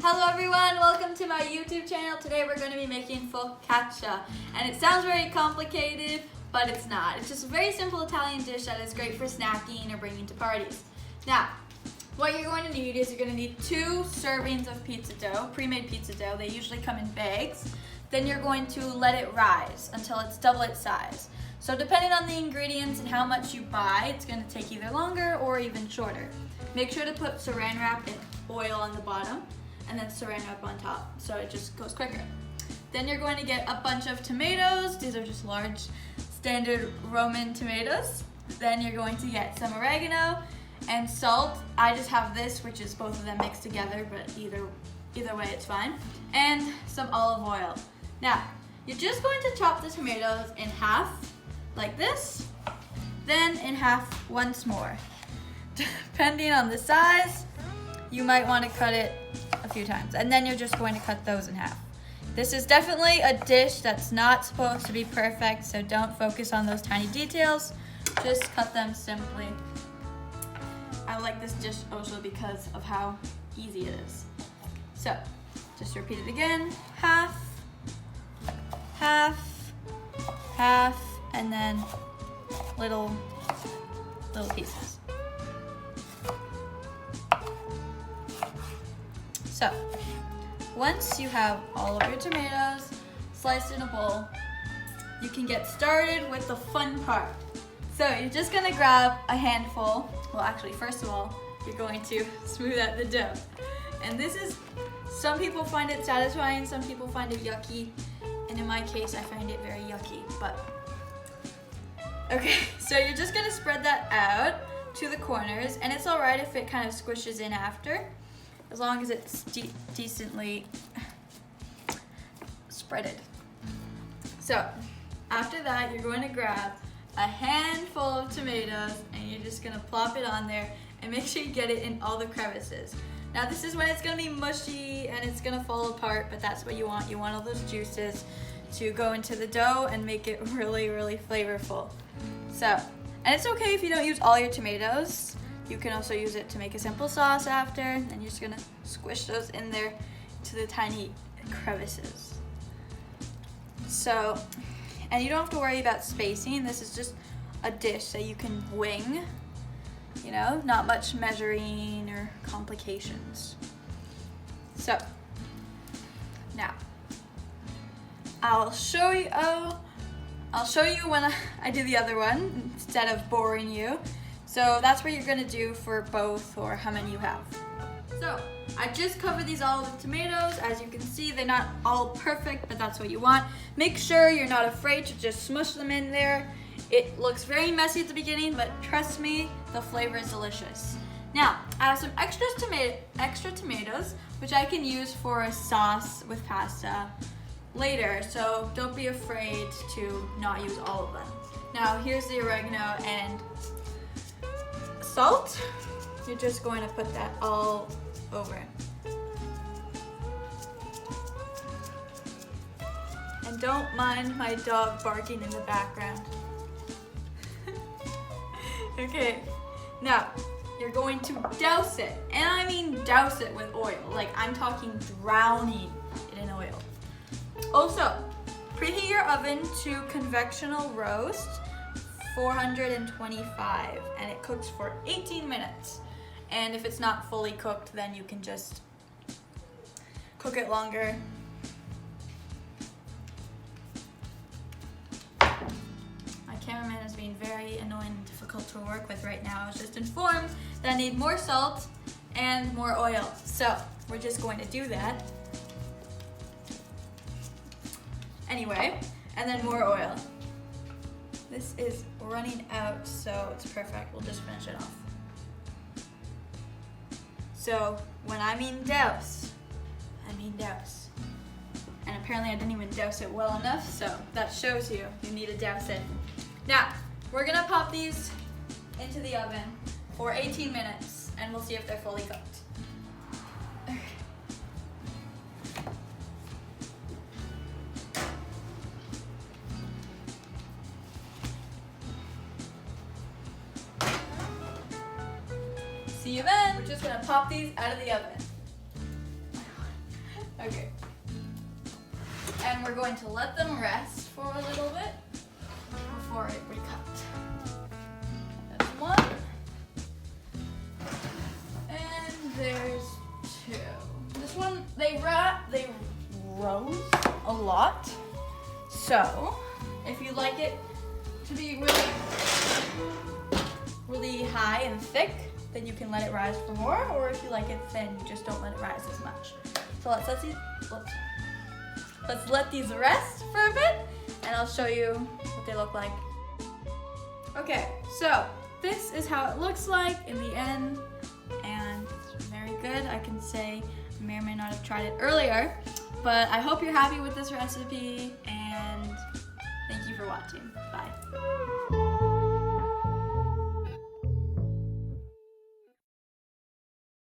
Hello everyone, welcome to my YouTube channel. Today we're going to be making focaccia, and it sounds very complicated, but it's not. It's just a very simple Italian dish that is great for snacking or bringing to parties. Now, what you're going to need is you're going to need 2 servings of pizza dough, pre-made pizza dough. They usually come in bags. Then you're going to let it rise until it's double its size. So depending on the ingredients and how much you buy, it's going to take either longer or even shorter. Make sure to put saran wrap and oil on the bottom, and then saran wrap on top, so it just goes quicker. Then you're going to get a bunch of tomatoes. These are just large, standard Roman tomatoes. Then you're going to get some oregano and salt. I just have this, which is both of them mixed together, but either way it's fine. And some olive oil. Now, you're just going to chop the tomatoes in half, like this, then in half once more. Depending on the size, you might want to cut it a few times, and then you're just going to cut those in half. This is definitely a dish that's not supposed to be perfect, so don't focus on those tiny details. Just cut them simply. I like this dish also because of how easy it is. So, just repeat it again. Half, half, half, and then little pieces. So, once you have all of your tomatoes sliced in a bowl, you can get started with the fun part. So you're just gonna grab a handful. Well, actually, first of all, you're going to smooth out the dough. And this is, some people find it satisfying, some people find it yucky, and in my case, I find it very yucky, but. Okay, so you're just gonna spread that out to the corners, and it's all right if it kind of squishes in after, as long as it's decently spreaded. So, after that, you're going to grab a handful of tomatoes and you're just gonna plop it on there and make sure you get it in all the crevices. Now, this is when it's gonna be mushy and it's gonna fall apart, but that's what you want. You want all those juices to go into the dough and make it really, really flavorful. So, and it's okay if you don't use all your tomatoes. You can also use it to make a simple sauce after, and you're just gonna squish those in there to the tiny crevices. So, and you don't have to worry about spacing. This is just a dish that you can wing, you know, not much measuring or complications. So, now, I'll show you when I do the other one instead of boring you. So that's what you're gonna do for both, or how many you have. So I just covered these all with tomatoes. As you can see, they're not all perfect, but that's what you want. Make sure you're not afraid to just smush them in there. It looks very messy at the beginning, but trust me, the flavor is delicious. Now, I have some extra tomatoes, which I can use for a sauce with pasta later, so don't be afraid to not use all of them. Now, here's the oregano and salt. You're just going to put that all over. And don't mind my dog barking in the background. Okay, now you're going to douse it, and I mean douse it with oil. Like, I'm talking drowning it in oil. Also, preheat your oven to convectional roast 425, and it cooks for 18 minutes. And if it's not fully cooked, then you can just cook it longer. My cameraman is being very annoying and difficult to work with right now. I was just informed that I need more salt and more oil. So we're just going to do that. Anyway, and then more oil. This is running out, so it's perfect. We'll just finish it off. So, when I mean douse, I mean douse. And apparently I didn't even douse it well enough, so that shows you need to douse it. Now, we're gonna pop these into the oven for 18 minutes, and we'll see if they're fully cooked. See you then. We're just gonna pop these out of the oven. Okay. And we're going to let them rest for a little bit before we cut. That's one. And there's two. This one, they rose a lot. So, if you like it to be really high and thick, then you can let it rise for more, or if you like it thin, you just don't let it rise as much. So let's let these rest for a bit, and I'll show you what they look like. Okay, so this is how it looks like in the end, and it's very good. I can say I may or may not have tried it earlier, but I hope you're happy with this recipe, and thank you for watching. Bye.